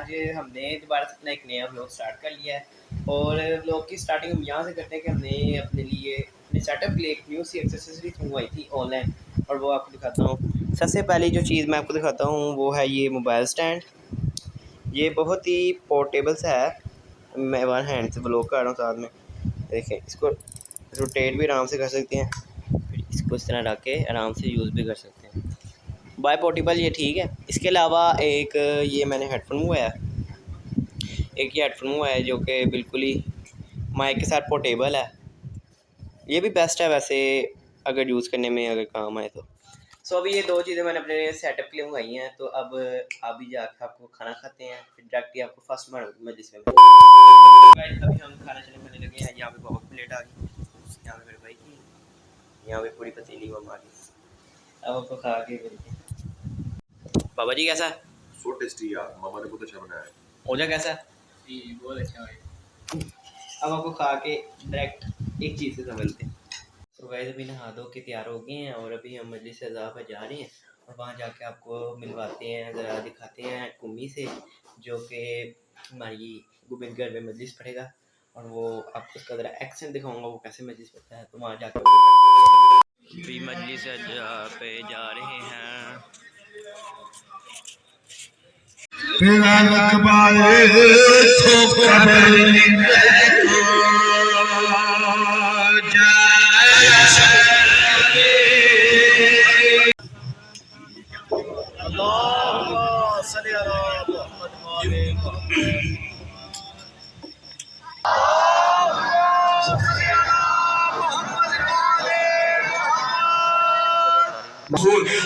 आज हमने दोबारा से अपना एक नया व्लॉग स्टार्ट कर लिया है और व्लॉग की स्टार्टिंग हम यहाँ से करते हैं कि हमने अपने लिए अपने सेटअप के लिए एक न्यू सी एक्सेसरीज मंगवाई थी ऑनलाइन और वो आपको दिखाता हूँ। सबसे पहले जो चीज़ मैं आपको दिखाता हूँ वो है ये मोबाइल स्टैंड। ये बहुत ही पोर्टेबल सा है, मैं वन हैंड से व्लॉग कर रहा हूँ साथ में। देखें, इसको रोटेट भी आराम से कर सकते हैं, फिर इसको इस तरह रख के आराम से यूज़ भी कर सकते हैं। बाय पोर्टेबल ये ठीक है। इसके अलावा एक ये मैंने हेडफोन मंगवाया, एक ये हेडफोन मंगवाया है जो कि बिल्कुल ही माइक के साथ पोर्टेबल है। ये भी बेस्ट है वैसे अगर यूज़ करने में अगर काम आए तो। सो अभी ये दो चीज़ें मैंने अपने सेटअप के लिए मंगाई हैं। तो अब अभी जाकर आपको खाना खाते हैं, फिर डायरेक्टली आपको फर्स्ट मैं जिसमें अभी हम खाना चले खाने लगे हैं। यहाँ पे बहुत प्लेट आ गई, यहाँ पे मेरे भाई की, यहाँ पे पूरी पतीली वो आ गई। अब आपको खा के मिलते हैं। बाबा जी कैसा है? सो टेस्टी यार, मामा ने बहुत अच्छा बनाया है। ओजा कैसा है? जी बहुत अच्छा है। अब आपको खा के डायरेक्ट एक चीज़ से समझते हैं। तो गाइस अभी नहा धो के तैयार हो गए हैं और अभी हम मजलिस अज़ा पर जा रहे हैं और वहाँ जाके आपको मिलवाते हैं, ज़रा दिखाते हैं कुम्मी से, जो कि हमारी गोबिंदगढ़ में मजलिस पढ़ेगा और वो आपको उसका ज़रा एक्सेंट दिखाऊंगा वो कैसे मजलिस पढ़ता है। तो वहाँ जाकर भी मजलिस पे जा रहे हैं।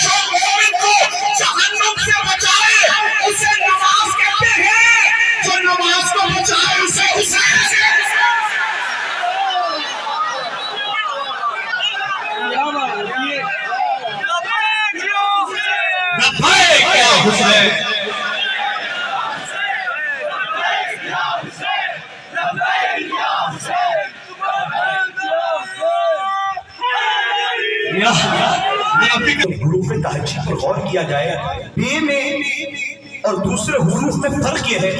जो मोमिन को जहन्नम से बचाए उसे नमाज कहते हैं, जो नमाज को बचाए उसे हुसैन हुसैन। हुरूफ तहज्जुद पर गौर किया जाए, बे में और दूसरे हुरूफ में फर्क यह है,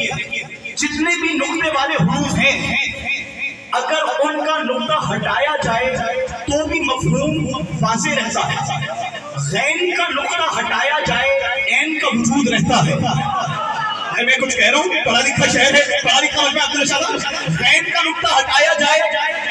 जितने भी नुक्ते वाले हुरूफ हैं अगर उनका नुक्ता हटाया जाए तो भी मफहूम वाज़ेह रहता है। ग़ैन का नुक्ता हटाया जाए ऐन का वजूद रहता है। मैं कुछ कह रहा हूँ, पढ़ा लिखा शहर है, पढ़ा लिखा ग़ैन का नुक्ता हटाया जाए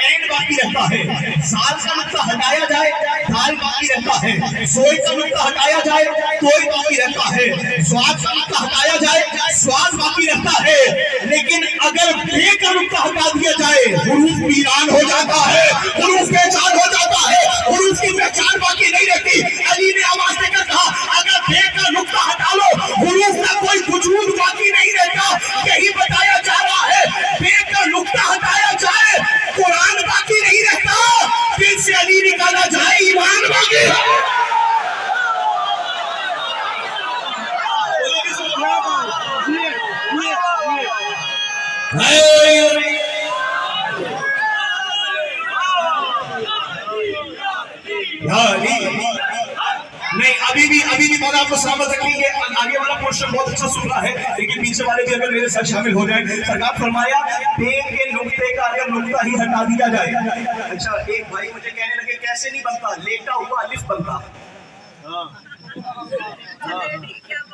ऐन बाकी रहता है, साल का नुक्ता हटाया जाए दाल बाकी रहता है, सोई का नुक्ता हटाया जाए तोई बाकी रहता है, स्वाद का नुक्ता हटाया जाए स्वाद बाकी रहता है। लेकिन अगर बे का नुक्ता हटा दिया जाए हुरूफ वीरान हो जाता है, हुरूफ बेचान हो जाता है, हुरूफ की पहचान बाकी नहीं रहती। अली ने आवाज देकर कहा, अगर बे का नुक्ता हटा लो हुरूफ का कोई वजूद बाकी नहीं रहता। यही बताया जा रहा है, बे का नुक्ता हटाया जाए कुरान बाकी नहीं रहता, दिल से अली निकाला जाए ईमान बाकी। नहीं, अभी भी बहुत आपको सलामत रखेंगे। आगे वाला पोर्शन बहुत अच्छा सुन रहा है, लेकिन पीछे वाले भी अगर मेरे साथ शामिल हो जाए। सरकार फरमाया, बे के नुक्ते का अगर नुक्ता ही हटा दिया जाए। अच्छा, एक भाई मुझे कहने लगे कैसे नहीं बनता, लेटा हुआ अलिफ बनता।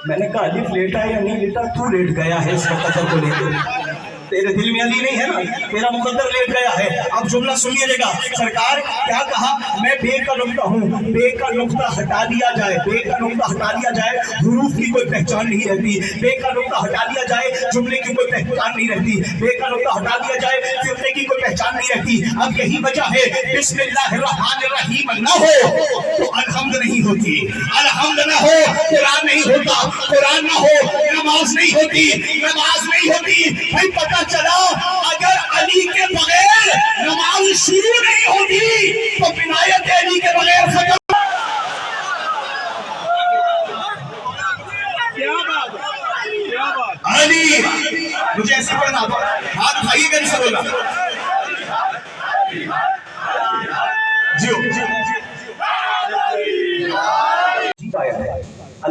मैंने कहा अलिफ लेटा है या नहीं लेटा, तू लेट गया है इस मुकद्दर को लेकर, तेरे दिल में अली नहीं है ना, तेरा मुकद्दर लेट गया है। अब जुमला सुनिएगा, सरकार क्या कहा, मैं बे का नुक्ता हूँ, बे का नुक्ता हटा दिया जाए, बे का नुक्ता हटा दिया जाए हुरूफ की कोई पहचान नहीं रहती, बे का नुक्ता हटा दिया जाए जुमले की कोई पहचान नहीं रहती, बे का नुक्ता हटा दिया जाए फिरने की कोई पहचान नहीं रहती। अब यही वजह है बिस्मिल्लाहिर्रहमानिर्रहीम न हो तो अलहम्द नहीं होती, अलहम्द न हो कुरान नहीं होता, कुरान न हो नमाज नहीं होती, नमाज नहीं होती। भाई पता चला अगर अली के बगैर नमाज शुरू नहीं होती तो विनायत अली के बगैर खत्म। क्या बात अली, मुझे ऐसे पढ़ना, हाथ उठाइएगा नहीं, सब बोला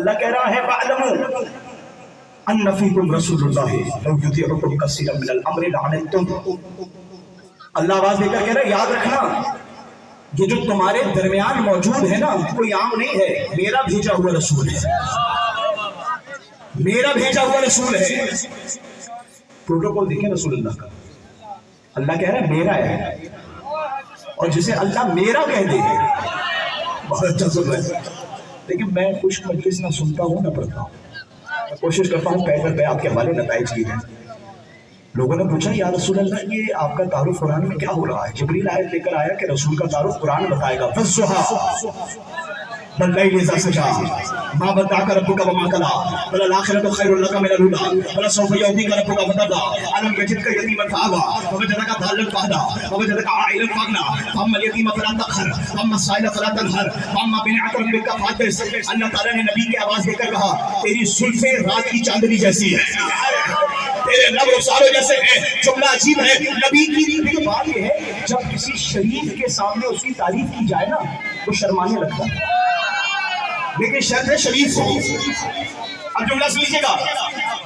अल्लाह कह रहा है वअलमू अन्ना फीकुम रसूलुल्लाह लौ युतीउकुम कसीरन मिनल अम्रि लअनतुम। अल्लाह आवाज देकर कह रहा है याद रखना, ये जो तुम्हारे दरमियान मौजूद है ना, कोई आम नहीं है, मेरा भेजा हुआ रसूल है, मेरा भेजा हुआ रसूल है। प्रोटोकॉल देखें रसूलुल्लाह का, अल्लाह कह रहा है मेरा है, और जिसे अल्लाह मेरा कह दे बहुत अच्छा सुन है। लेकिन मैं कुछ मजलिस ना सुनता हूँ ना पढ़ता हूँ, मैं कोशिश करता हूँ पैर पे आपके हवाले नताइज की है। लोगों ने पूछा या रसूल अल्लाह, ये आपका तारुफ कुरान में क्या हो रहा है? जिब्रील आयत लेकर आया कि रसूल का तारुफ कुरान बताएगा। वस्सुहा वल्लैलि इज़ा सजा मा वद्दअका रब्बुका वमा कला वलल आखिरतु खैरुल लका मिनल ऊला वलसौफा युअतीका रब्बुका फतरदा अलम यजिदका यतीमन फआवा ववजदका ज़ाल्लन फहदा ववजदका आइलन फअगना फअम्मल यतीम फला तक़हर वअम्मा साइल फला तनहर वअम्मा बिनिअमति रब्बिका फहद्दिस। अल्लाह ताला ने नबी की आवाज देकर कहा, तेरी जुल्फें रात की चांदनी जैसी है, तेरे लब रुखसारों जैसे है। जुमला अजीब है नबी की। लेकिन बात यह है, जब किसी शरीफ के सामने उसकी तारीफ की जाए ना, वो शर्माने लगता है, लेकिन शर्त है शरीफ हो। अब जुमला सुन लीजिएगा,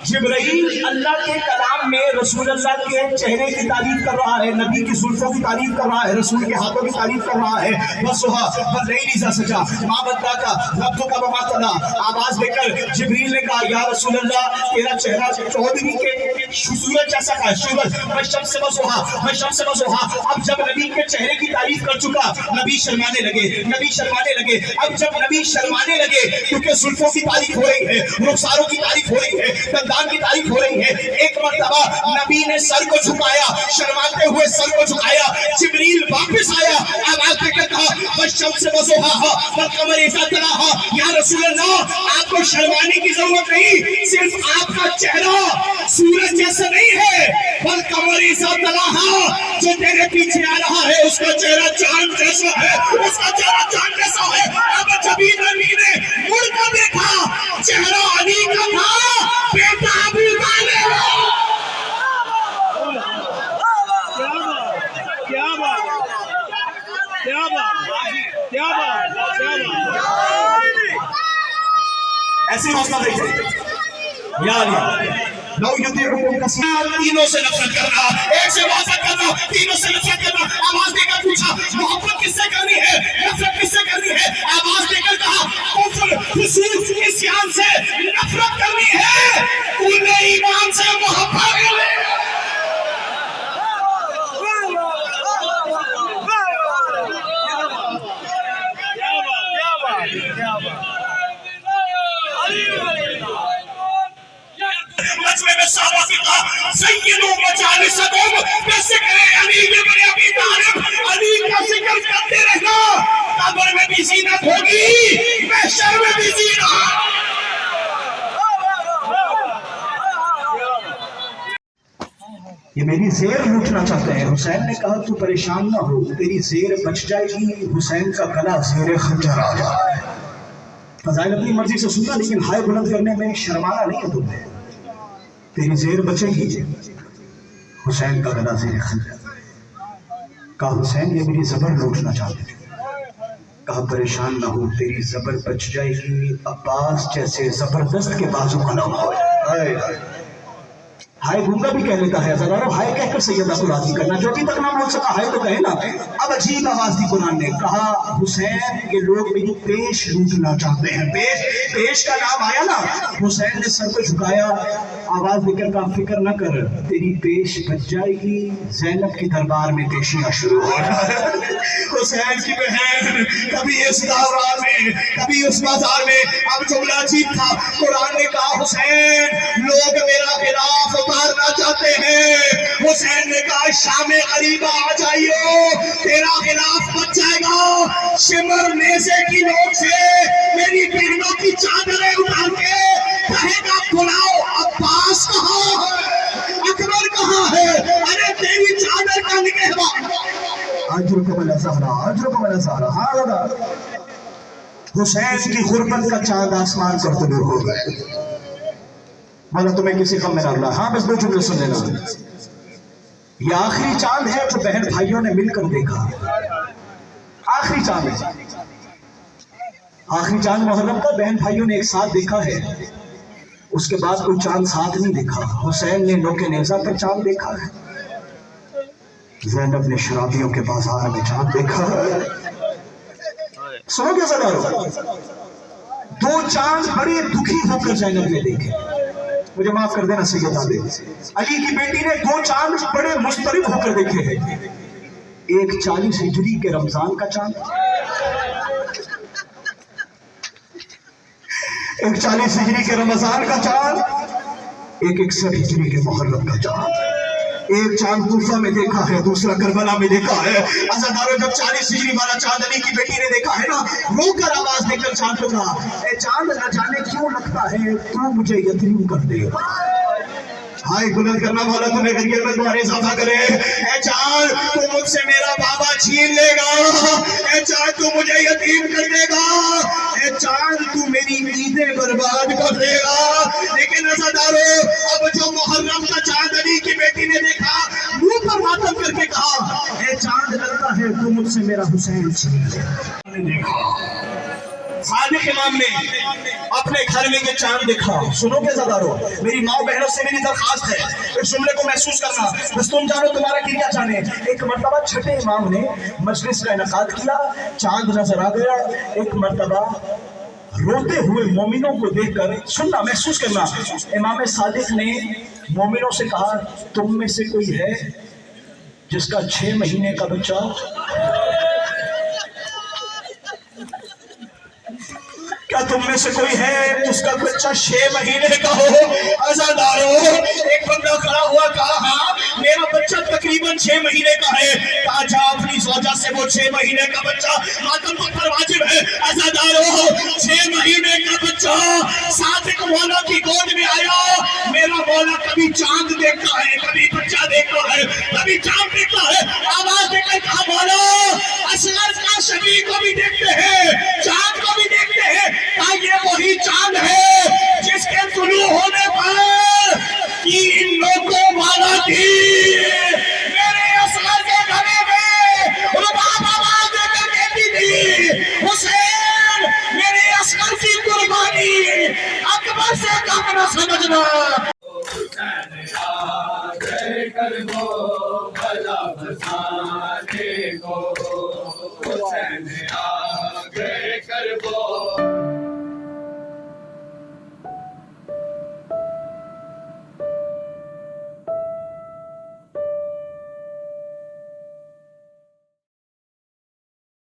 जिब्राइल अल्लाह के कलाम में रसूल अल्लाह के चेहरे की तारीफ कर रहा है, नबी की जुल्फों की तारीफ कर रहा है, रसूल के हाथों की तारीफ कर रहा है। वस्सुहा वल्लैलि इज़ा सजा मा वद्दअका रब्बुका वमा कला। आवाज देकर जिब्रील ने कहा, या रसूल अल्लाह, तेरा चेहरा चौधरी के सूरज जैसा है, सूरज वशम्स वज़ुहा वशम्स वज़ुहा। अब जब नबी के चेहरे की तारीफ कर चुका, नबी शर्माने लगे, नबी शर्माने लगे। अब जब नबी शर्माने लगे, क्योंकि जुल्फों की तारीफ हो रही है, रुखसारों की तारीफ हो रही है, दंदान की तारीफ हो रही है, एक मर्तबा नबी ने सर को झुकाया, शर्माते हुए सर को झुकाया। जिब्रील वापस आया, आवाज देकर कहा, वशम्स वज़ुहा वल-क़मरि इज़ा तलाहा। या रसूल अल्लाह, आपको शर्माने की जरूरत नहीं, सिर्फ आपका चेहरा सूरज जैसा नहीं है, वल-क़मरि इज़ा तलाहा, जो तेरे पीछे आ रहा है उसका चेहरा चांद जैसा है, उसका चेहरा चांद जैसा है। अब जब नबी ने मुड़कर देखा, चेहरा अली का था, बेटा अबू तालिब। क्या बात, क्या बात, क्या बात, क्या बात। ऐसी हौसला देखिए यार, लौ युतीउकुम कसीरन। तीनों से नफरत करना, एक से मोहब्बत करना, तीनों से नफरत करना। आवाज देकर पूछा, मोहब्बत किससे करनी है, नफरत किससे करनी है? आवाज देकर कहा, कुफ्र फुसूक इस्यान से नफरत करनी है, उन्हें ईमान से मोहब्बत करनी है। मजमे में साहबा की कहा, सय्यदु मजालिसकुम, बिज़िक्र अली इब्न अबी तालिब, अली का जिक्र करते रहना, कब्र में भी ज़ीनत होगी, महशर में भी ज़ीनत। ये मेरी जेर लूटना चाहते हैं। हुसैन ने कहा, तू परेशान ना हो, तेरी जेर बच जाएगी, हुसैन का गला जेर खंजर आ जाए। फज़ाइल अपनी मर्जी से सुनना, लेकिन हाय बुलंद करने में शर्माना नहीं है तुम्हें। तेरी जेर बचेगी, हुसैन का गला जेर खंजर। कहा, हुसैन ये मेरी जबर लूटना चाहते हैं। कहा, परेशान ना हो, तेरी जबर बच जाएगी, अब्बास जैसे जबरदस्त के बाजू का नाम हो। हाय गूंगा भी कह लेता है, हजारों हाय कहकर सैयदा को राजी करना, जो अभी तक ना बोल सका हाय तो कहे ना। अब अजीब आवाज दी कुरान ने, कहा, हुसैन के लोग मेरी पेश लूटना चाहते हैं। पेश का नाम आया ना, हुसैन ने सर को झुकाया, आवाज देकर कहा, फिक्र न कर, तेरी पेश बच जाएगी, ज़ैनब की दरबार में पेशियां शुरू हो जाएगी। हुसैन की बहन कभी इस दरबार में, कभी उस बाजार में। अब जुमला अजीब था, कुरान ने कहा, हुसैन लोग मेरा खिलाफ उतारना चाहते हैं। हुसैन ने कहा, शाम गरीबा आ जाइयो, तेरा खिलाफ बच जाएगा। शिमर नेज़े की नोक से मेरी बहनों की चादरें उतार के कहेगा, बुलाओ अब्बास कहाँ है, अकबर कहाँ है, अरे तेरी चादर का निगहबान। हाँ दादा, हुसैन की गुर्बत का चांद आसमान पर तुलू हो गए। बोला, तुम्हें किसी कम में डालना। हाँ, बस दो जुमले सुन लेना। ये आखिरी चांद है जो बहन भाइयों ने मिलकर देखा, आखिरी चांद है। आखिरी चांद मुहर्रम का बहन भाइयों ने एक साथ देखा है, उसके बाद कोई चांद साथ नहीं देखा। हुसैन ने नोके नेज़ा पर चांद देखा है, ज़ैनब ने शराबियों के बाजार में चांद देखा है। सुनो क्या सदारो, दो चांद बड़े दुखी होकर ज़ैनब ने देखे। मुझे माफ कर देना सैयद आले, अली की बेटी ने दो चांद बड़े मुस्तरिब होकर देखे हैं। एक 40 हिजरी के रमजान का चांद, एक 40 हिजरी के रमजान का चांद, एक 61 हिजरी के मुहर्रम का चांद। एक चांद कूफा में देखा है, दूसरा करबला में देखा है। अज़ादारों, जब 40 हिजरी वाला चांद अली की बेटी ने देखा है ना, रोकर आवाज देकर चांद को कहा, ए चांद न जाने क्यों लगता है तू मुझे यतीम कर देगा। हाय बुलंद करना मौला तुम्हें गरीब में तुम्हारे इजाफा करे। ए चांद तू मुझसे मेरा बाबा छीन लेगा, ए चांद तू मुझे यतीम कर देगा, ए चांद तू मेरी ईदें बर्बाद कर देगा। लेकिन अज़ादारों, अब जो मुहर्रम का चांद अली की बेटी ने देखा, मुंह पर मातम करके कहा, ए चांद लगता है तू मुझसे मेरा हुसैन छीन लेगा। सादिक इमाम ने अपने घर में ये चांद देखा। सुनो के ज़ादारो, मेरी माँ बहनों से मेरी दरखास्त है, इस जुमले को महसूस करना, बस तुम जानो तुम्हारा क्या जाने। एक मर्तबा छठे इमाम ने मजलिस का इनकाद किया, चांद नजर आ गया। एक मर्तबा रोते हुए मोमिनों को देखकर, सुनना महसूस करना, इमाम सादिक ने मोमिनों से कहा, तुम में से कोई है जिसका 6 महीने का बच्चा, क्या तुम में से कोई है जिसका बच्चा 6 महीने का हो? अज़ादारों, एक बंदा खड़ा हुआ, कहा हाँ मेरा बच्चा तकरीबन 6 महीने का है। कहा जा अपनी ज़ौजा से वो 6 महीने का बच्चा मातम पर वाजिब है। अज़ादारों, 6 महीने का बच्चा सादिक मौला की गोद में आया। मेरा मौला कभी चांद देखता है, कभी बच्चा देखता है, कभी चांद देखता है। आवाज देकर कहा, मौला असगर का शबी को भी देखते हैं, चांद को भी देखते हैं। क्या ये वही चांद है जिसके तुलू होने पर कि इन लोगों वाला थी मेरे असगर के गले में रुबाब आवाज देकर कहती थी, हुसैन मेरे असगर की कुर्बानी अकबर से कम न समझना। कर वो भला फसाने को